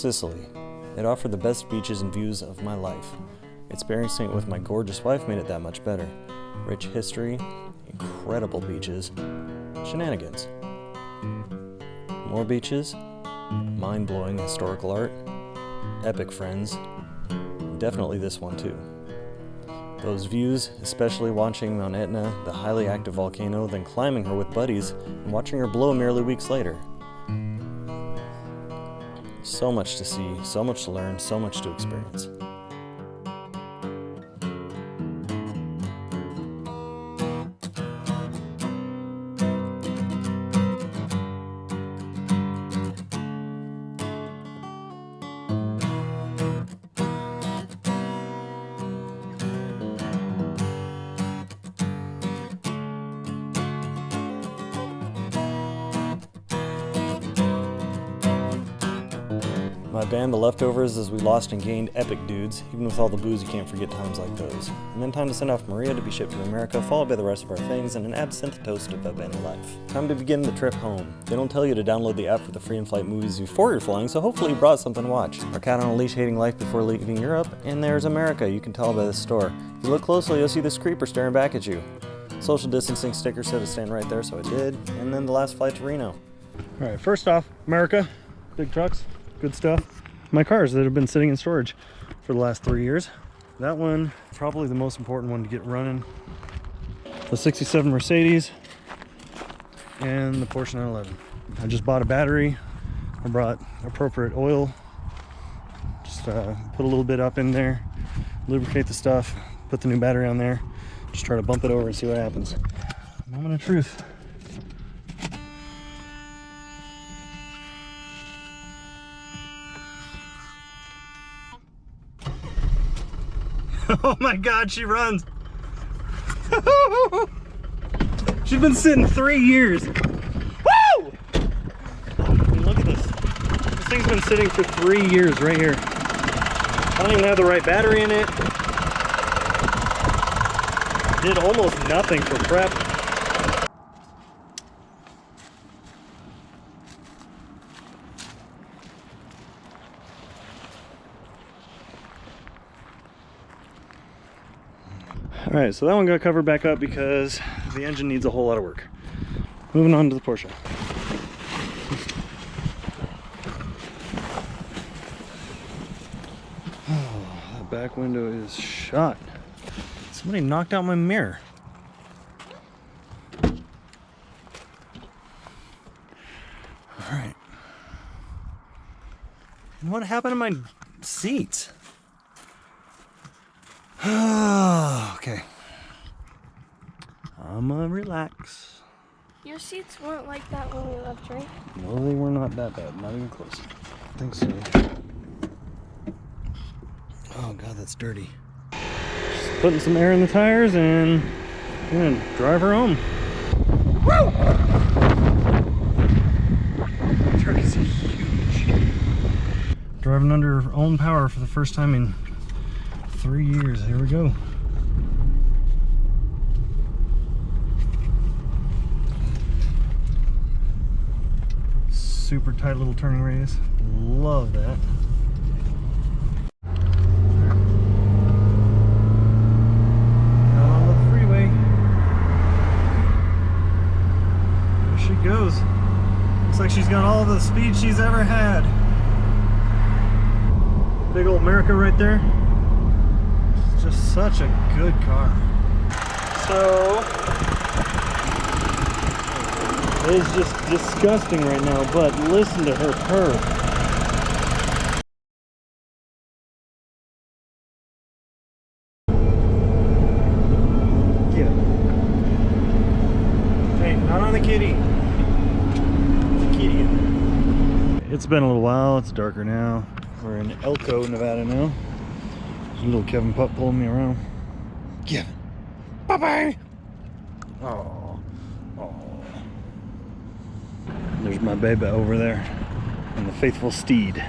Sicily. It offered the best beaches and views of my life. Experiencing it with my gorgeous wife made it that much better. Rich history, incredible beaches, shenanigans. More beaches, mind-blowing historical art, epic friends, definitely this one too. Those views, especially watching Mount Etna, the highly active volcano, then climbing her with buddies and watching her blow merely weeks later. So much to see, so much to learn, so much to experience. My band, The Leftovers, as we lost and gained epic dudes. Even with all the booze, you can't forget times like those. And then time to send off Maria to be shipped to America, followed by the rest of our things and an absinthe toast of abandoned life. Time to begin the trip home. They don't tell you to download the app for the free in-flight movies before you're flying, so hopefully you brought something to watch. Our cat on a leash hating life before leaving Europe, and there's America, you can tell by the store. If you look closely, you'll see this creeper staring back at you. Social distancing sticker said to stand right there, so I did. And then the last flight to Reno. Alright, first off, America. Big trucks, good stuff. My cars that have been sitting in storage for the last 3 years. That one, probably the most important one to get running. The 67 Mercedes and the Porsche 911. I just bought a battery. I brought appropriate oil. Just put a little bit up in there, lubricate the stuff, put the new battery on there. Just try to bump it over and see what happens. Moment of truth. Oh my God, she runs. She's been sitting 3 years. Woo! I mean, look at this. This thing's been sitting for 3 years right here. I don't even have the right battery in it. Did almost nothing for prep. Alright, so that one got covered back up because the engine needs a whole lot of work. Moving on to the Porsche. Oh, that back window is shot. Somebody knocked out my mirror. Alright. And what happened to my seats? Okay. I'ma relax. Your seats weren't like that when we left, right? No, they were not that bad. Not even close. I think so. Oh God, that's dirty. Just putting some air in the tires and I'm gonna drive her home. Woo! That truck is huge. Driving under her own power for the first time in 3 years. Here we go. Super tight little turning radius. Love that. Now on the freeway. There she goes. Looks like she's got all the speed she's ever had. Big old America right there. Just such a good car. So it's just disgusting right now, but listen to her purr. Get it. Hey, not on the kitty. There's a kitty in there. It's been a little while. It's darker now. We're in Elko, Nevada now. Little Kevin pup pulling me around. Kevin. Bye-bye. Oh. Oh. There's my baby over there. And the faithful steed.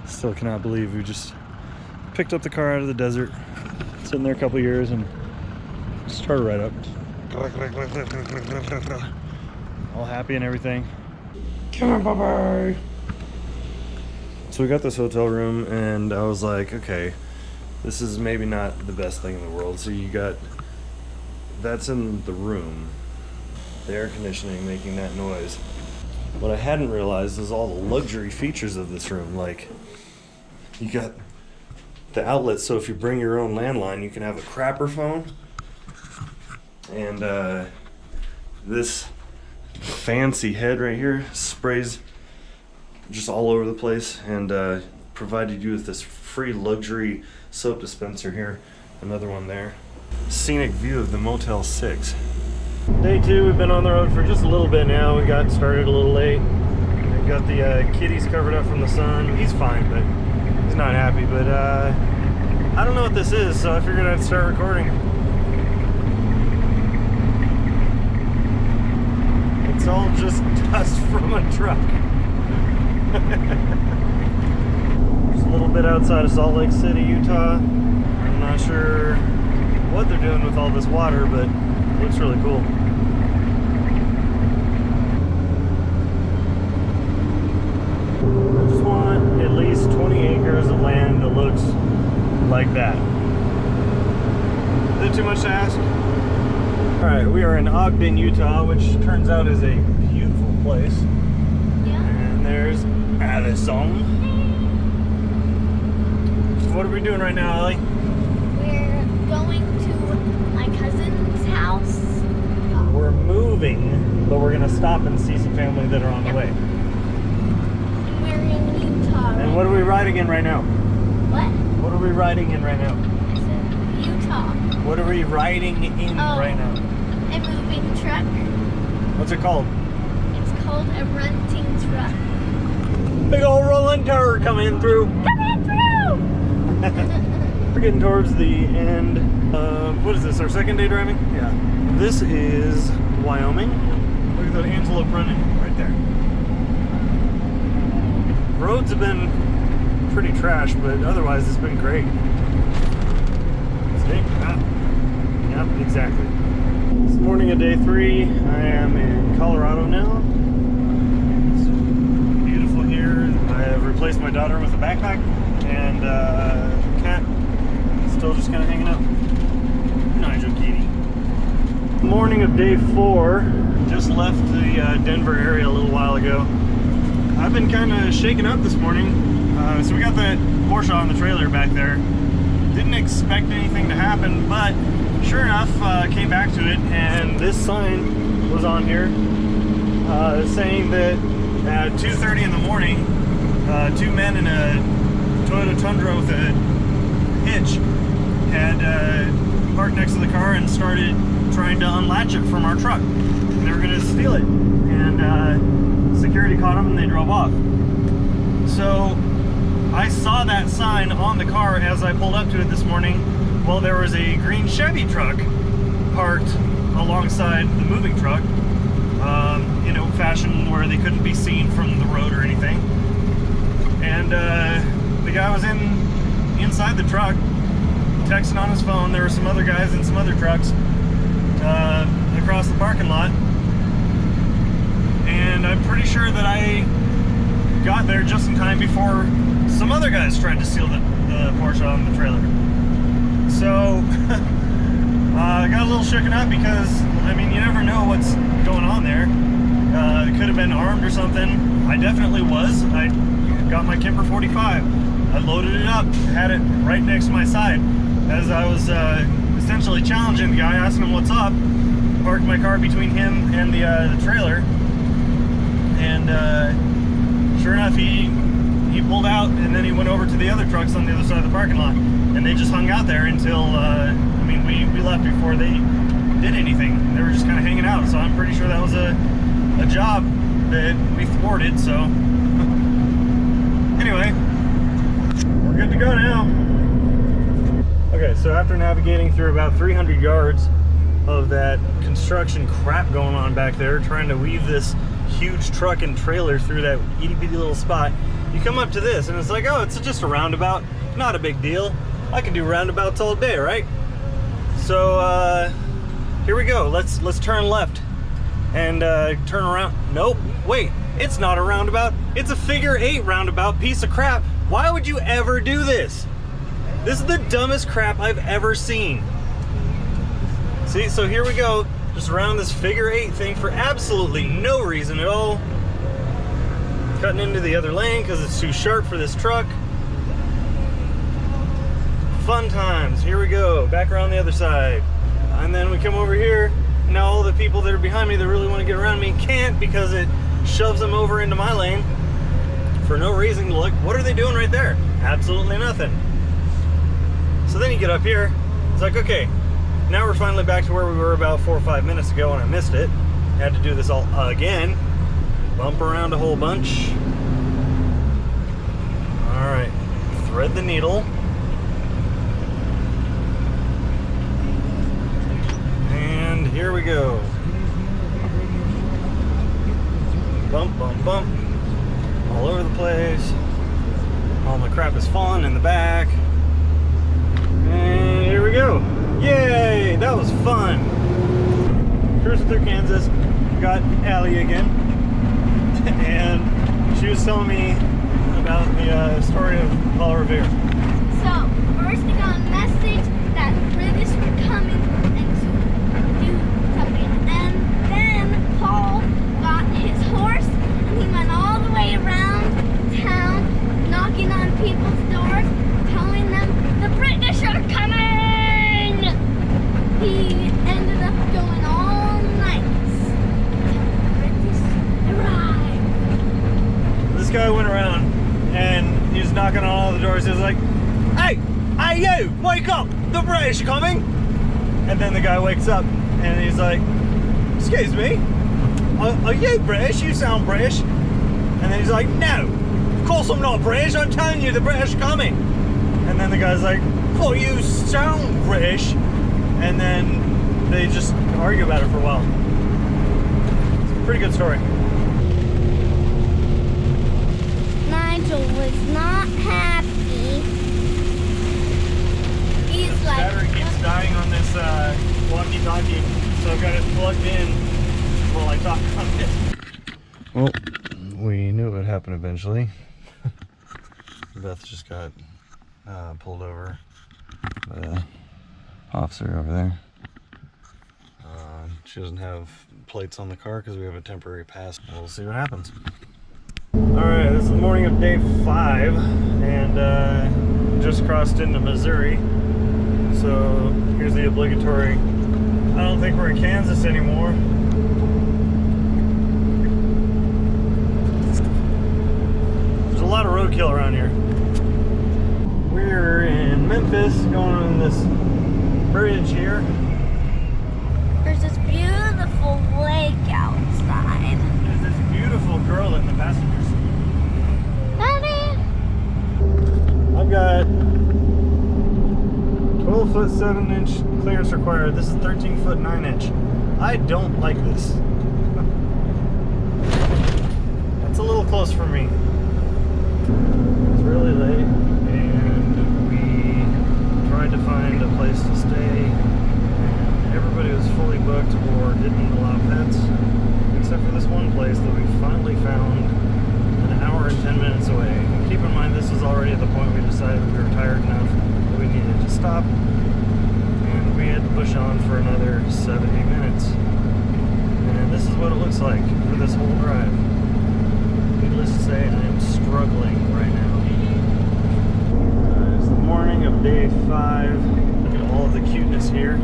Still cannot believe we just picked up the car out of the desert. Sitting there a couple years and started right up. All happy and everything. Come on, bye-bye. So we got this hotel room, and I was like, okay, this is maybe not the best thing in the world. So you got, that's in the room, the air conditioning making that noise. What I hadn't realized is all the luxury features of this room. Like, you got the outlet, so if you bring your own landline, you can have a crapper phone. And this fancy head right here sprays just all over the place, and provided you with this free luxury soap dispenser here. Another one there. Scenic view of the Motel 6. Day 2, we've been on the road for just a little bit now. We got started a little late. We got the kitties covered up from the sun. He's fine, but he's not happy. But I don't know what this is, so I figured I'd start recording. It's all just dust from a truck. Just a little bit outside of Salt Lake City, Utah. I'm not sure what they're doing with all this water, but it looks really cool. I just want at least 20 acres of land that looks like that. Is that too much to ask? Alright, we are in Ogden, Utah, which turns out is a beautiful place. Yeah. And there's Allison. What are we doing right now, Ellie? We're going to my cousin's house. We're moving, but we're gonna stop and see some family that are on the way. And we're in Utah. And what are we riding in right now? What? What are we riding in right now? I said Utah. What are we riding in right now? A moving truck. What's it called? It's called a runting truck. Big old rolling turd coming through. Coming through! We're getting towards the end. What is this, our second day driving? Yeah. This is Wyoming. Look at that antelope running right there. Roads have been pretty trash, but otherwise it's been great. See? Yep, exactly. It's the morning of day 3. I am in Colorado now. It's beautiful here. I have replaced my daughter with a backpack, and cat still just kind of hanging out. Nigel Kitty. Morning of day 4. Just left the Denver area a little while ago. I've been kind of shaken up this morning. So we got that Porsche on the trailer back there. Didn't expect anything to happen, but sure enough, came back to it, and this sign was on here saying that at 2:30 in the morning, 2 men in a Toyota Tundra with a hitch had parked next to the car and started trying to unlatch it from our truck. And they were going to steal it, and security caught them and they drove off. So I saw that sign on the car as I pulled up to it this morning. Well, there was a green Chevy truck parked alongside the moving truck, in old fashion where they couldn't be seen from the road or anything. And the guy was inside the truck, texting on his phone. There were some other guys in some other trucks across the parking lot. And I'm pretty sure that I got there just in time before some other guys tried to steal the Porsche on the trailer. So I got a little shaken up because, I mean, you never know what's going on there. It could have been armed or something. I definitely was. I got my Kemper 45. I loaded it up, had it right next to my side. As I was essentially challenging the guy, asking him what's up, parked my car between him and the trailer. And sure enough, he pulled out, and then he went over to the other trucks on the other side of the parking lot. And they just hung out there until, I mean, we left before they did anything. They were just kind of hanging out, so I'm pretty sure that was a job that we thwarted, so. Anyway, we're good to go now. Okay, so after navigating through about 300 yards of that construction crap going on back there, trying to weave this huge truck and trailer through that itty-bitty little spot, you come up to this, and it's like, oh, it's just a roundabout. Not a big deal. I can do roundabouts all day, right? So here we go. Let's turn left and turn around. Nope. Wait. It's not a roundabout. It's a figure 8 roundabout piece of crap. Why would you ever do this? This is the dumbest crap I've ever seen. See, so here we go, just around this figure 8 thing for absolutely no reason at all. Cutting into the other lane because it's too sharp for this truck. Fun times. Here we go, back around the other side. And then we come over here. Now all the people that are behind me that really want to get around me can't because it shoves them over into my lane for no reason. Look, what are they doing right there? Absolutely nothing. So then you get up here, it's like, okay, now we're finally back to where we were about 4 or 5 minutes ago and I missed it. Had to do this all again. Bump around a whole bunch. All right, thread the needle. And here we go. Bump, bump, bump. All over the place. All my crap is falling in the back. And here we go. Yay, that was fun. Cruising through Kansas, got Allie again. And she was telling me about the story of Paul Revere. So, first I got a message that the British were coming and to do something. And then Paul got his horse and he went all the way around town, knocking on people's doors, telling them the British are coming! He ended up going all night until the British arrived. This guy went around and he was knocking on all the doors. He was like, hey, you, wake up, the British are coming. And then the guy wakes up and he's like, excuse me, are you British? You sound British. And then he's like, no, of course I'm not British, I'm telling you the British are coming. And then the guy's like, well, you sound British. And then they just argue about it for a while. It's a pretty good story. Nigel was not happy. He's like, Battery keeps dying on this walkie-talkie, so I've got it plugged in while I talk on it. Well, we knew it would happen eventually. Beth just got pulled over by an officer over there. She doesn't have plates on the car because we have a temporary pass. We'll see what happens. Alright, this is the morning of day 5 and just crossed into Missouri. So here's the obligatory, I don't think we're in Kansas anymore. There's a lot of roadkill around here. We're in Memphis, going on this bridge here. there's this beautiful lake outside. There's this beautiful girl in the passenger seat. Daddy! I've got 12 foot 7 inch clearance required. This is 13 foot 9 inch. I don't like this. That's a little close for me. It's really late and we tried to find a place to stay and everybody was fully booked or didn't allow pets except for this one place that we finally found an hour and 10 minutes away. And keep in mind this was already at the point we decided we were tired enough that we needed to stop and we had to push on for another 70 minutes. And this is what it looks like for this whole drive. Needless to say, I am struggling right now. It's the morning of day 5. Look at all of the cuteness here.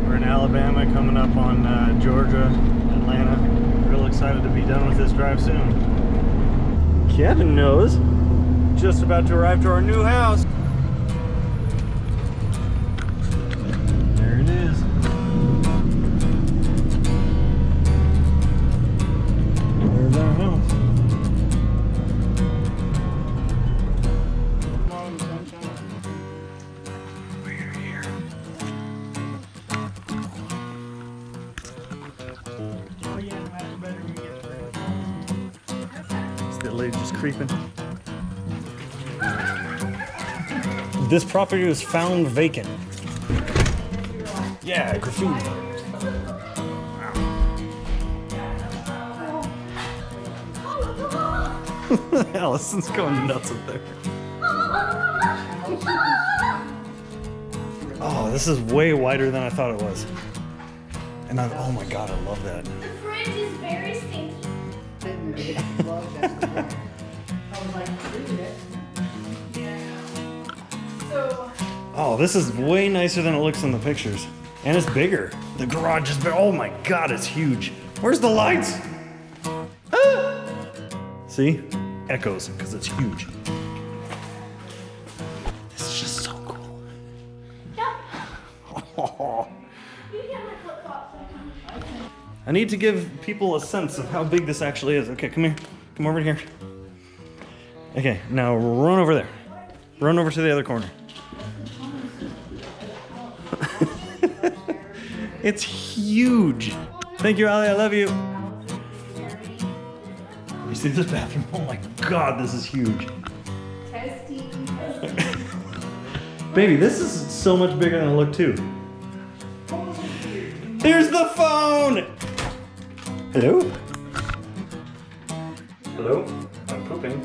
We're in Alabama, coming up on Georgia, Atlanta. Real excited to be done with this drive soon. Kevin knows. Just about to arrive to our new house. There it is. There's our house. We're here. Oh yeah, that's better when you get through. Is that lady just creeping? This property was found vacant. Yeah, graffiti. Wow. Allison's going nuts up there. Oh, this is way wider than I thought it was. And oh my god, I love that. The fridge is very stinky. Oh, this is way nicer than it looks in the pictures. And it's bigger. The garage is big. Oh my god, it's huge. Where's the lights? Ah! See? Echoes, because it's huge. This is just so cool. Oh. You can get my flip-flops. I need to give people a sense of how big this actually is. Okay, come here. Come over here. Okay, now run over there. Run over to the other corner. It's huge. Thank you, Allie. I love you. You see this bathroom? Oh my god, this is huge. Testing. Baby, this is so much bigger than it looked too. There's the phone! Hello? Hello? I'm pooping.